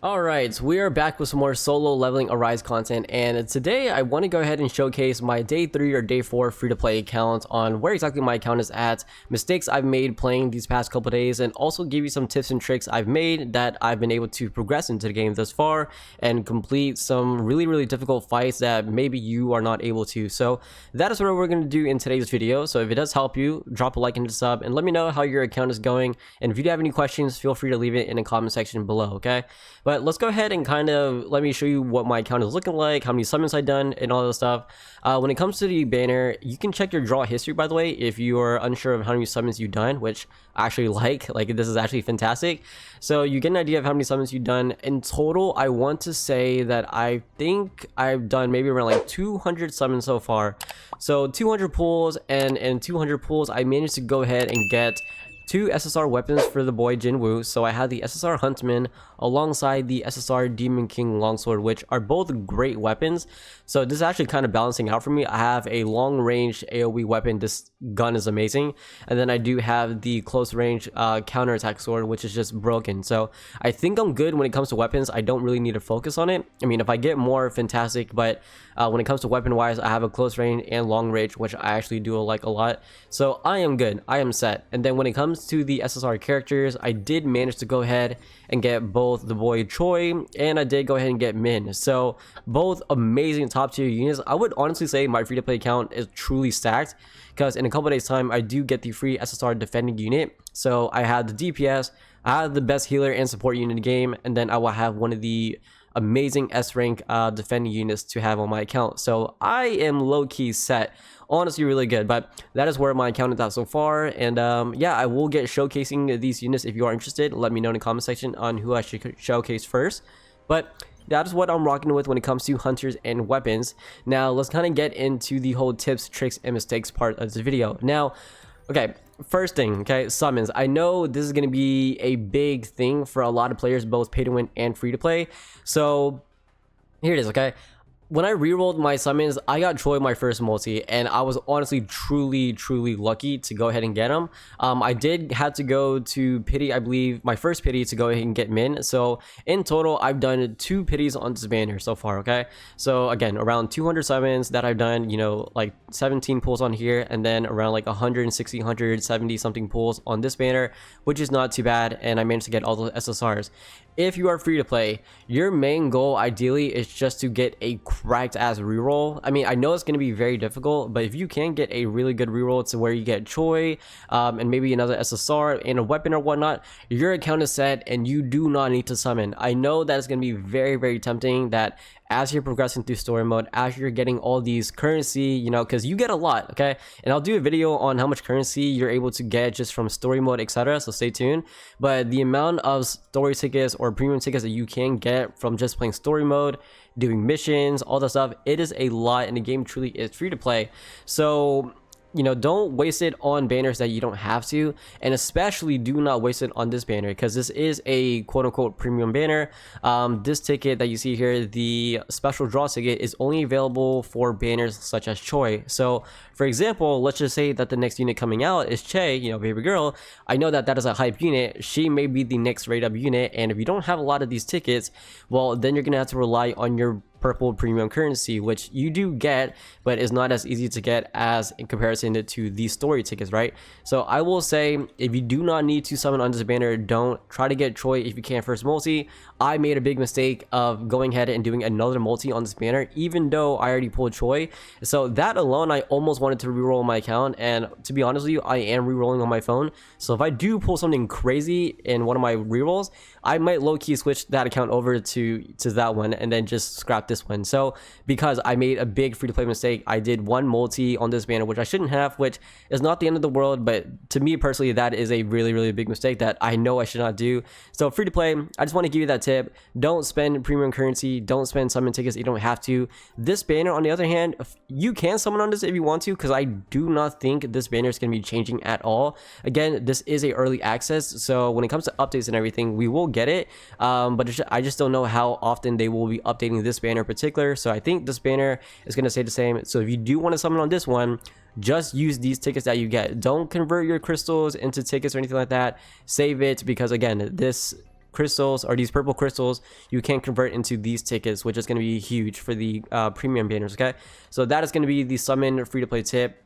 Alright, so we are back with some more solo leveling Arise content, and today I want to go ahead and showcase my day 3 or day 4 free-to-play account on where exactly my account is at, mistakes I've made playing these past couple days, and also give you some tips and tricks I've made that I've been able to progress into the game thus far and complete some really difficult fights that maybe you are not able to. So that is what we're going to do in today's video. So if it does help you, drop a like and a sub and let me know how your account is going, and if you do have any questions, feel free to leave it in the comment section below, okay? But let's go ahead and kind of let me show you what my account is looking like, how many summons I've done, and all that stuff. When it comes to the banner, you can check your draw history, by the way, if you are unsure of how many summons you've done, which I actually like this is actually fantastic. So you get an idea of how many summons you've done. In total, I want to say that I think I've done maybe around like 200 summons so far. So 200 pulls, and in 200 pulls, I managed to go ahead and get 2 SSR weapons for the boy Jinwoo. So I had the SSR Huntsman alongside the SSR Demon King Longsword, which are both great weapons. So this is actually kind of balancing out for me. I have a long range AoE weapon. This gun is amazing, and then I do have the close range counter attack sword, which is just broken. So I think I'm good when it comes to weapons. I don't really need to focus on it. I mean, if I get more, fantastic, but when it comes to weapon wise, I have a close range and long range, which I actually do like a lot. So I am good, I am set. And then when it comes to the SSR characters, I did manage to go ahead and get both the boy Choi, and I did go ahead and get Min. So both amazing top tier units. I would honestly say my free to play account is truly stacked, because in a couple days time I do get the free SSR defending unit. So I have the DPS, I have the best healer and support unit in the game, and then I will have one of the amazing S rank defending units to have on my account. So I am low-key set, honestly really good. But that is where my account is at so far, and yeah, I will get showcasing these units. If you are interested, let me know in the comment section on who I should showcase first. But that is what I'm rocking with when it comes to hunters and weapons. Now let's kind of get into the whole tips, tricks, and mistakes part of the video. Now, okay, first thing, okay, summons. I know this is going to be a big thing for a lot of players, both pay to win and free to play. So here it is, okay? When I rerolled my summons, I got Choi my first multi, and I was honestly truly lucky to go ahead and get him. I did have to go to pity, I believe, my first pity to go ahead and get Min. So in total, I've done 2 pities on this banner so far, okay? So again, around 200 summons that I've done, you know, like 17 pulls on here, and then around like 160, 170 something pulls on this banner, which is not too bad, and I managed to get all the SSRs. If you are free to play, your main goal ideally is just to get a cracked ass reroll. I mean, I know it's going to be very difficult, but if you can get a really good reroll to where you get Choi and maybe another SSR and a weapon or whatnot, your account is set and you do not need to summon. I know that it's going to be very tempting that as you're progressing through story mode, as you're getting all these currency, you know, because you get a lot, okay? And I'll do a video on how much currency you're able to get just from story mode, etc. So stay tuned. But the amount of story tickets or premium tickets that you can get from just playing story mode, doing missions, all that stuff, it is a lot, and the game truly is free to play. So, you know, don't waste it on banners that you don't have to, and especially do not waste it on this banner, because this is a quote-unquote premium banner. This ticket that you see here, the special draw ticket, is only available for banners such as Choi. So for example, let's just say that the next unit coming out is Che, you know, baby girl. I know that that is a hype unit. She may be the next rate up unit, and if you don't have a lot of these tickets, well, then you're gonna have to rely on your purple premium currency, which you do get, but is not as easy to get as in comparison to these story tickets, right? So I will say, if you do not need to summon on this banner, don't try to get Choi if you can first multi. I made a big mistake of going ahead and doing another multi on this banner, even though I already pulled Choi. So that alone, I almost wanted to reroll my account, and to be honest with you, I am rerolling on my phone. So if I do pull something crazy in one of my rerolls, I might low-key switch that account over to that one and then just scrap this one. So because I made a big free-to-play mistake, I did one multi on this banner, which I shouldn't have, which is not the end of the world, but to me personally, that is a really big mistake that I know I should not do. So free-to-play, I just want to give you that tip. Don't spend premium currency, don't spend summon tickets, you don't have to. This banner, on the other hand, you can summon on this if you want to, because I do not think this banner is going to be changing at all. Again, this is a early access, so when it comes to updates and everything, we will get it, but I just don't know how often they will be updating this banner in particular. So I think this banner is going to stay the same. So if you do want to summon on this one, just use these tickets that you get. Don't convert your crystals into tickets or anything like that. Save it, because again, this crystals or these purple crystals, you can convert into these tickets, which is going to be huge for the premium banners. Okay, so that is going to be the summon free-to-play tip.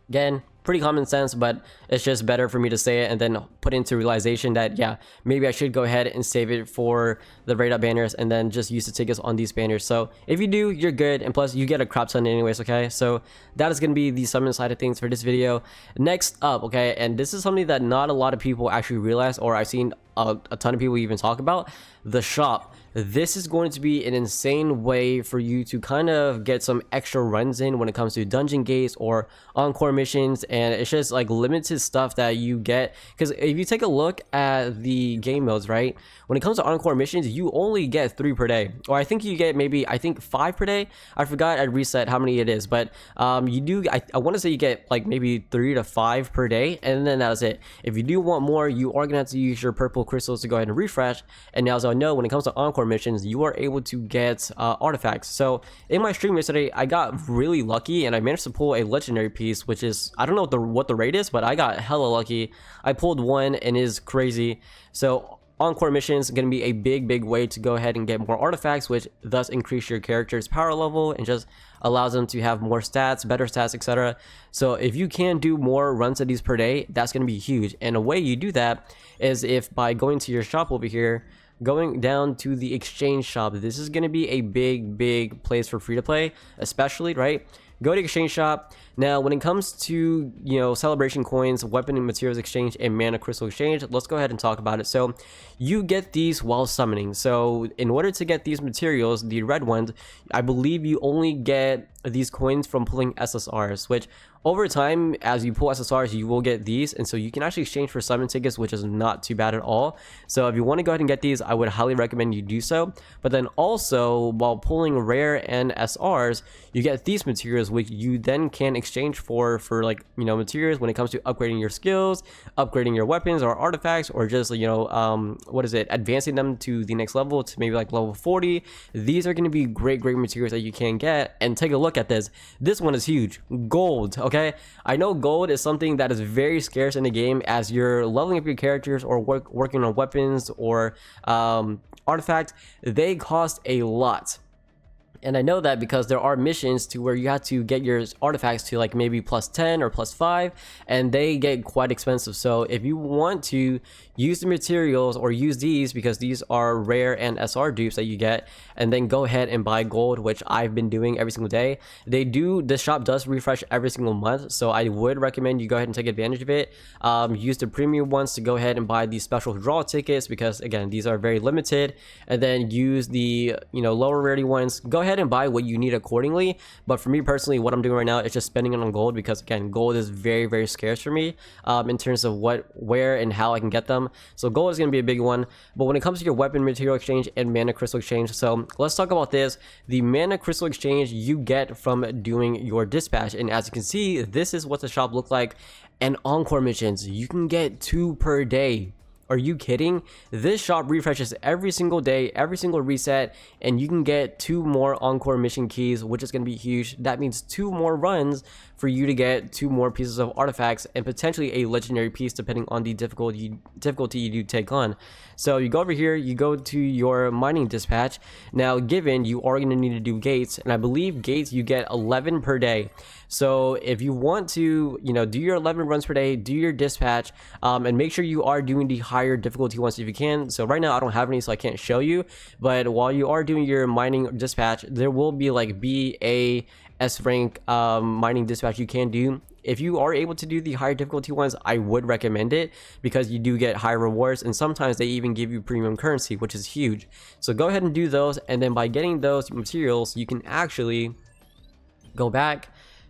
Again, pretty common sense, but it's just better for me to say it and then put into realization that, yeah, maybe I should go ahead and save it for the raid up banners and then just use the tickets on these banners. So if you do, you're good, and plus you get a crop ton anyways. Okay, so that is going to be the summon side of things for this video. Next up, okay, and this is something that not a lot of people actually realize, or I've seen a ton of people even talk about, the shop. This is going to be an insane way for you to kind of get some extra runs in when it comes to dungeon gates or encore missions, and it's just like limited stuff that you get. Because if you take a look at the game modes, right, when it comes to encore missions, you only get 3 per day, or I think you get maybe 5 per day. I forgot, I reset how many it is, but you do, I want to say you get like maybe 3 to 5 per day, and then that's it. If you do want more, you are gonna have to use your purple crystals to go ahead and refresh. And now, as I know, when it comes to encore missions, you are able to get artifacts. So in my stream yesterday, I got really lucky and I managed to pull a legendary piece, which is, I don't know what the rate is, but I got hella lucky. I pulled one and it is crazy. So encore missions going to be a big way to go ahead and get more artifacts, which thus increase your character's power level and just allows them to have more stats, better stats, etc. So if you can do more runs of these per day, that's going to be huge. And a way you do that is if by going to your shop over here, going down to the exchange shop. This is going to be a big place for free to play, especially, right? Go to exchange shop. Now when it comes to, you know, celebration coins, weapon and materials exchange, and mana crystal exchange, let's go ahead and talk about it. So you get these while summoning. So in order to get these materials, the red ones, I believe you only get these coins from pulling SSRs, which over time, as you pull SSRs, you will get these, and so you can actually exchange for summon tickets, which is not too bad at all. So if you want to go ahead and get these, I would highly recommend you do so. But then also, while pulling rare and SRs, you get these materials, which you then can exchange for like, you know, materials when it comes to upgrading your skills, upgrading your weapons or artifacts, or just, you know, advancing them to the next level, to maybe like level 40. These are going to be great materials that you can get. And take a look at this. This one is huge. Gold. Okay, I know gold is something that is very scarce in the game as you're leveling up your characters or working on weapons or artifacts. They cost a lot. And I know that because there are missions to where you have to get your artifacts to like maybe plus 10 or plus 5, and they get quite expensive. So if you want to use the materials or use these, because these are rare and SR dupes that you get, and then go ahead and buy gold, which I've been doing every single day. This shop does refresh every single month, so I would recommend you go ahead and take advantage of it. Use the premium ones to go ahead and buy these special draw tickets, because again, these are very limited. And then use the, you know, lower rarity ones. Go ahead and buy what you need accordingly. But for me personally, what I'm doing right now is just spending it on gold, because again, gold is very scarce for me in terms of where and how I can get them. So gold is going to be a big one. But when it comes to your weapon material exchange and mana crystal exchange, so let's talk about this. The mana crystal exchange you get from doing your dispatch, and as you can see, this is what the shop looked like. And encore missions, you can get 2 per day. Are you kidding? This shop refreshes every single day, every single reset, and you can get 2 more encore mission keys, which is going to be huge. That means 2 more runs for you to get 2 more pieces of artifacts and potentially a legendary piece, depending on the difficulty you do take on. So you go over here, you go to your mining dispatch. Now, given you are going to need to do gates, and I believe gates you get 11 per day. So if you want to, you know, do your 11 runs per day, do your dispatch, and make sure you are doing the higher difficulty ones if you can. So right now I don't have any, so I can't show you. But while you are doing your mining dispatch, there will be like B, A, S rank mining dispatch you can do. If you are able to do the higher difficulty ones, I would recommend it, because you do get higher rewards, and sometimes they even give you premium currency, which is huge. So go ahead and do those, and then by getting those materials, you can actually go back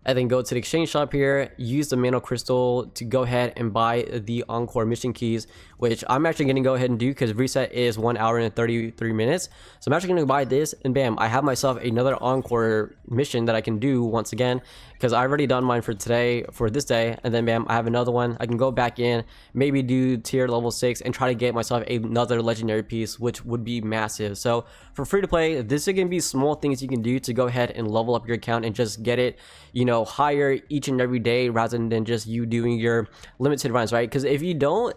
and then go to the exchange shop here, use the mana crystal to go ahead and buy the encore mission keys, which I'm actually going to go ahead and do because reset is 1 hour and 33 minutes. So I'm actually going to buy this, and bam, I have myself another encore mission that I can do once again, because I already done mine for today, for this day, and then bam, I have another one. I can go back in, maybe do tier level 6 and try to get myself another legendary piece, which would be massive. So for free to play, this is going to be small things you can do to go ahead and level up your account and just get it, you know, higher each and every day, rather than just you doing your limited runs, right? Because if you don't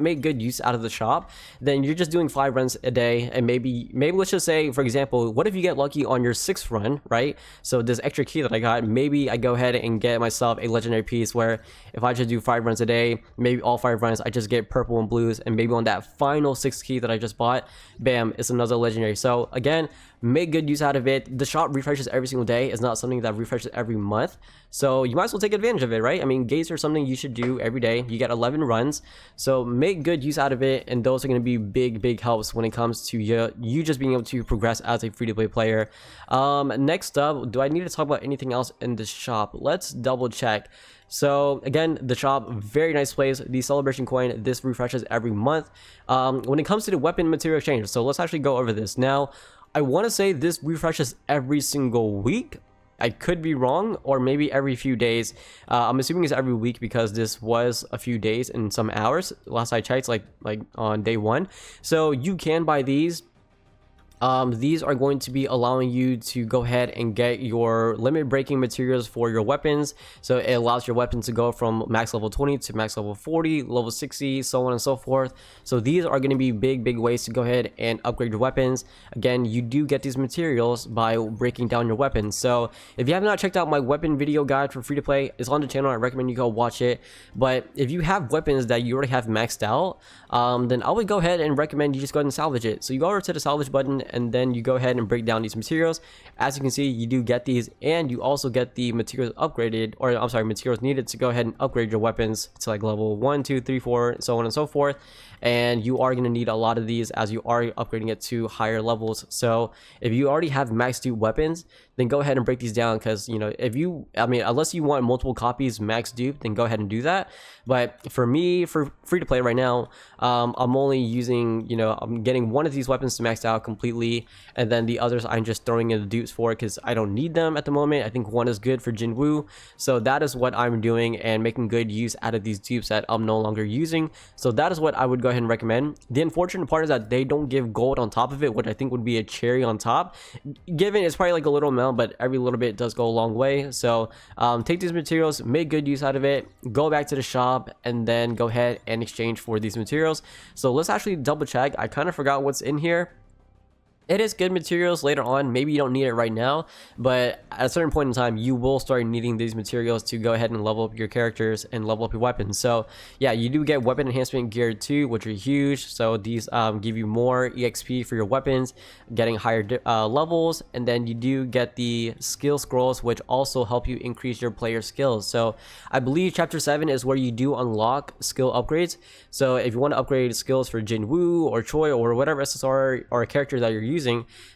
don't make good use out of the shop, then you're just doing 5 runs a day, and maybe let's just say, for example, what if you get lucky on your 6th run, right? So this extra key that I got, maybe I go ahead and get myself a legendary piece where if I just do 5 runs a day, maybe all 5 runs I just get purple and blues, and maybe on that final 6th key that I just bought, bam, it's another legendary. So again, make good use out of it. The shop refreshes every single day. It's not something that refreshes every month, so you might as well take advantage of it, right? I mean, gates are something you should do every day. You get 11 runs, so make good use out of it, and those are going to be big helps when it comes to you just being able to progress as a free-to-play player. Next up, do I need to talk about anything else in the shop? Let's double check. So again, the shop, very nice place. The celebration coin, this refreshes every month. When it comes to the weapon material exchange, so let's actually go over this now. I want to say this refreshes every single week. I could be wrong, or maybe every few days. I'm assuming it's every week because this was a few days and some hours. Last I checked, like on day 1. So you can buy these. These are going to be allowing you to go ahead and get your limit breaking materials for your weapons. So it allows your weapon to go from max level 20 to max level 40, level 60, so on and so forth. So these are going to be big ways to go ahead and upgrade your weapons. Again, you do get these materials by breaking down your weapons. So if you have not checked out my weapon video guide for free to play, it's on the channel. I recommend you go watch it. But if you have weapons that you already have maxed out, then I would go ahead and recommend you just go ahead and salvage it. So you go over to the salvage button, and then you go ahead and break down these materials. As you can see, you do get these, and you also get the materials upgraded, or I'm sorry, materials needed to go ahead and upgrade your weapons to like level 1, 2, 3, 4, so on and so forth. And you are going to need a lot of these as you are upgrading it to higher levels. So if you already have maxed out weapons, then go ahead and break these down, because you know, if you, I mean, unless you want multiple copies max dupe, then go ahead and do that. But for me, for free to play right now, I'm only using, you know, I'm getting one of these weapons to max out completely, and then the others I'm just throwing in the dupes for, because I don't need them at the moment. I think one is good for Jinwoo, so that is what I'm doing, and making good use out of these dupes that I'm no longer using. So that is what I would go ahead and recommend. The unfortunate part is that they don't give gold on top of it, which I think would be a cherry on top. Given it's probably like a little amount, but every little bit does go a long way. So take these materials, make good use out of it, go back to the shop, and then go ahead and exchange for these materials. So let's actually double check. I kind of forgot what's in here. It is good materials later on. Maybe you don't need it right now, but at a certain point in time, you will start needing these materials to go ahead and level up your characters and level up your weapons. So yeah, you do get weapon enhancement gear 2, which are huge. So these give you more EXP for your weapons, getting higher levels, and then you do get the skill scrolls, which also help you increase your player skills. So I believe chapter 7 is where you do unlock skill upgrades. So if you want to upgrade skills for Jinwoo or Choi or whatever SSR or a character that you're using,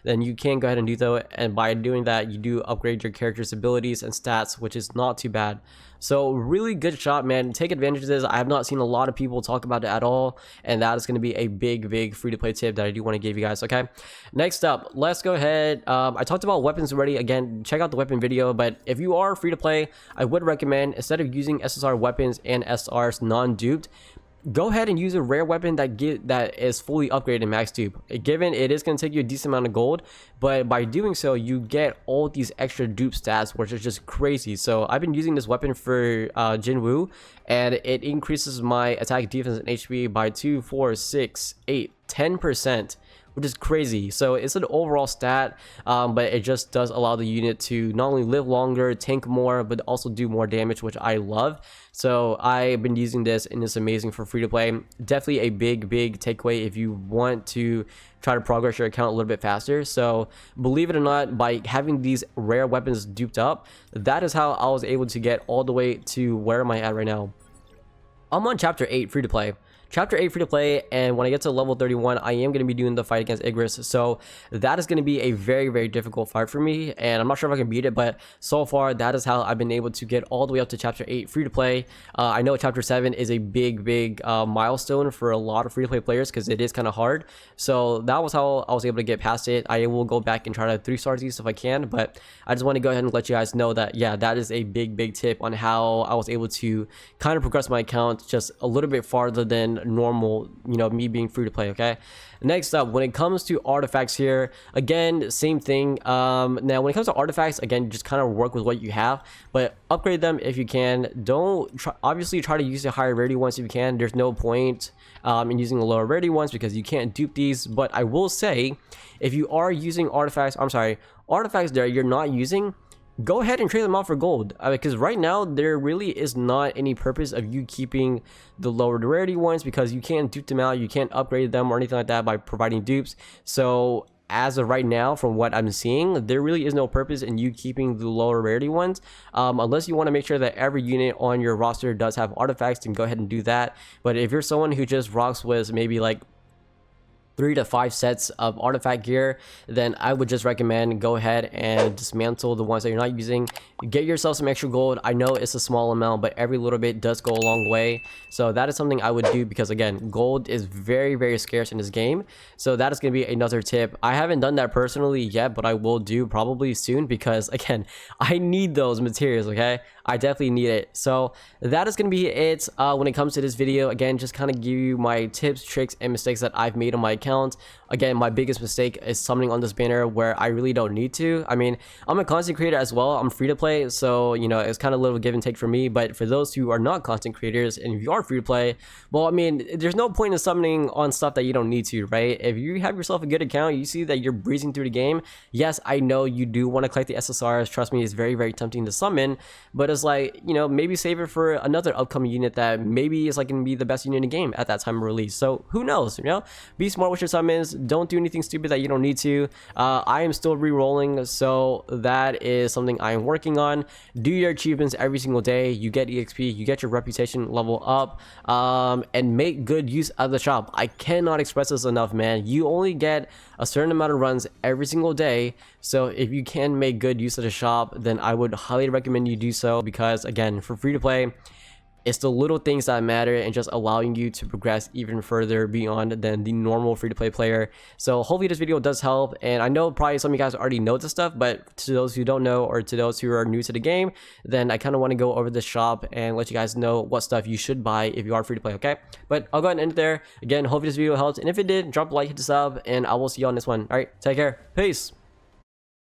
then you can go ahead and do that, and by doing that, you do upgrade your character's abilities and stats, which is not too bad. So really good shop, man. Take advantage of this. I have not seen a lot of people talk about it at all, and that is going to be a big free to play tip that I do want to give you guys. Okay, next up, let's go ahead. I talked about weapons already. Again, check out the weapon video, but if you are free to play, I would recommend, instead of using SSR weapons and SRs non-duped, go ahead and use a rare weapon that is fully upgraded max dupe. Given it is going to take you a decent amount of gold, but by doing so, you get all these extra dupe stats, which is just crazy. So I've been using this weapon for Jinwoo, and it increases my attack, defense, and HP by 2, 4, 6, 8, 10%. Which is crazy. So it's an overall stat, but it just does allow the unit to not only live longer, tank more, but also do more damage, which I love. So I've been using this, and it's amazing for free to play. Definitely a big takeaway if you want to try to progress your account a little bit faster. So believe it or not, by having these rare weapons duped up, that is how I was able to get all the way to where am I at right now. I'm on chapter 8 free to play. Chapter 8 free to play, and when I get to level 31, I am going to be doing the fight against Igris. So that is going to be a very difficult fight for me, and I'm not sure if I can beat it, but so far that is how I've been able to get all the way up to chapter 8 free to play. I know chapter 7 is a big milestone for a lot of free to play players, because it is kind of hard. So that was how I was able to get past it. I will go back and try to 3-star these if I can, but I just want to go ahead and let you guys know that yeah, that is a big tip on how I was able to kind of progress my account just a little bit farther than normal, you know, me being free to play. Okay, next up, when it comes to artifacts here, again, same thing. Now when it comes to artifacts, again, just kind of work with what you have, but upgrade them if you can. Don't obviously try to use the higher rarity ones if you can. There's no point in using the lower rarity ones because you can't dupe these. But I will say, if you are using artifacts that you're not using, go ahead and trade them out for gold, because right now there really is not any purpose of you keeping the lower rarity ones, because you can't dupe them out, you can't upgrade them or anything like that by providing dupes. So as of right now, from what I'm seeing, there really is no purpose in you keeping the lower rarity ones, unless you want to make sure that every unit on your roster does have artifacts. Then go ahead and do that. But if you're someone who just rocks with maybe like 3 to 5 sets of artifact gear, then I would just recommend go ahead and dismantle the ones that you're not using. Get yourself some extra gold. I know it's a small amount, but every little bit does go a long way. So that is something I would do, because again, gold is very, very scarce in this game. So that is going to be another tip. I haven't done that personally yet, but I will do probably soon, because again, I need those materials. Okay, I definitely need it. So that is going to be it when it comes to this video. Again, just kind of give you my tips, tricks, and mistakes that I've made on my account. Again, my biggest mistake is summoning on this banner where I really don't need to. I mean, I'm a content creator as well. I'm free to play, so you know, it's kind of a little give and take for me. But for those who are not content creators and if you are free to play, well, I mean, there's no point in summoning on stuff that you don't need to, right? If you have yourself a good account, you see that you're breezing through the game. Yes, I know you do want to collect the SSRs. Trust me, it's very, very tempting to summon, but it's like, you know, maybe save it for another upcoming unit that maybe is like going to be the best unit in the game at that time of release. So who knows, you know? Be smart with your summons. Don't do anything stupid that you don't need to. I am still re-rolling, so that is something I am working on. Do your achievements every single day. You get EXP, you get your reputation level up, and make good use of the shop. I cannot express this enough, man. You only get a certain amount of runs every single day, so if you can make good use of the shop, then I would highly recommend you do so, because again, for free to play, it's the little things that matter and just allowing you to progress even further beyond than the normal free-to-play player. So hopefully this video does help, and I know probably some of you guys already know this stuff, but to those who don't know, or to those who are new to the game, then I kind of want to go over the shop and let you guys know what stuff you should buy if you are free to play. Okay, but I'll go ahead and end it there. Again, hopefully this video helped, and if it did, drop a like, hit the sub, and I will see you on this one. All right, take care, peace.